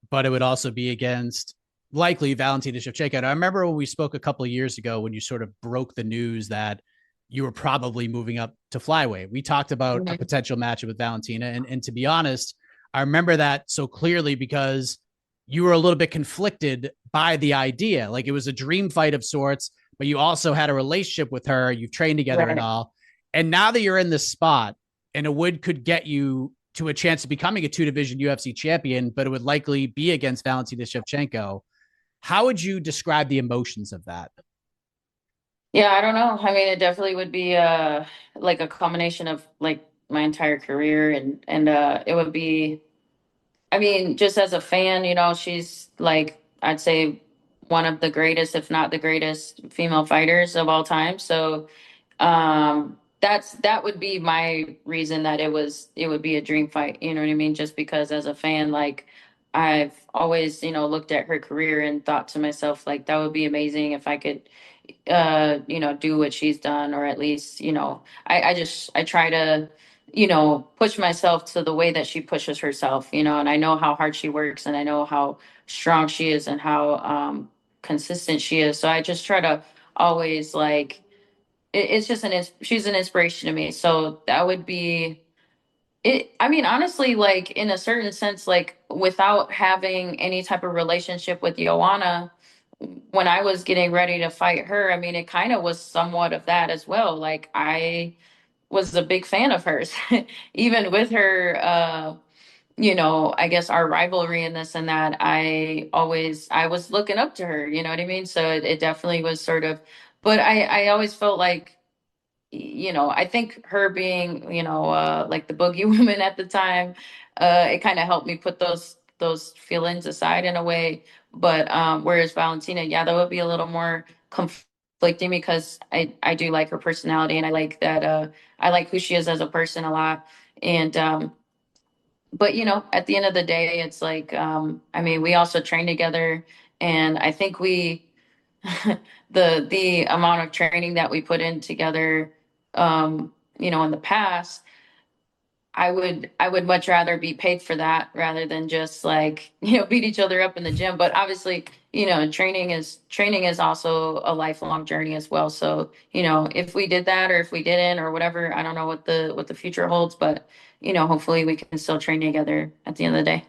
but it would also be against likely Valentina Shevchenko. And I remember when we spoke a couple of years ago when you sort of broke the news that you were probably moving up to flyweight. We talked about a Mhm. potential matchup with Valentina. And to be honest, I remember that so clearly because you were a little bit conflicted by the idea. Like it was a dream fight of sorts, but you also had a relationship with her. You've trained together and Right. all. And now that you're in this spot, and a would could get you to a chance of becoming a two division UFC champion, but it would likely be against Valentina Shevchenko. How would you describe the emotions of that? Yeah, I don't know. I mean, it definitely would be like a combination of like my entire career and it would be, I mean, just as a fan, she's like I'd say one of the greatest, if not the greatest female fighters of all time. So that would be my reason that it would be a dream fight, you know what I mean? Just because as a fan, like I've always, looked at her career and thought to myself, like that would be amazing if I could do what she's done, or at least, I try to, push myself to the way that she pushes herself, and I know how hard she works and I know how strong she is and how consistent she is. So I just try to always like it's just she's an inspiration to me. So that would be it. I mean, honestly, like in a certain sense, like without having any type of relationship with Joanna, when I was getting ready to fight her, I mean, it kind of was somewhat of that as well. Like I was a big fan of hers, even with her. I guess our rivalry in this and that. I was looking up to her. You know what I mean? So it definitely was sort of. But I always felt like I think her being, like the boogie woman at the time, it kind of helped me put those feelings aside in a way. But whereas Valentina, yeah, that would be a little more conflicting because I do like her personality and I like that I like who she is as a person a lot. And but at the end of the day, it's like I mean, we also train together, and I think we the amount of training that we put in together in the past, I would much rather be paid for that rather than just like beat each other up in the gym. But obviously, training is also a lifelong journey as well. So if we did that or if we didn't or whatever, I don't know what the future holds, but hopefully we can still train together at the end of the day.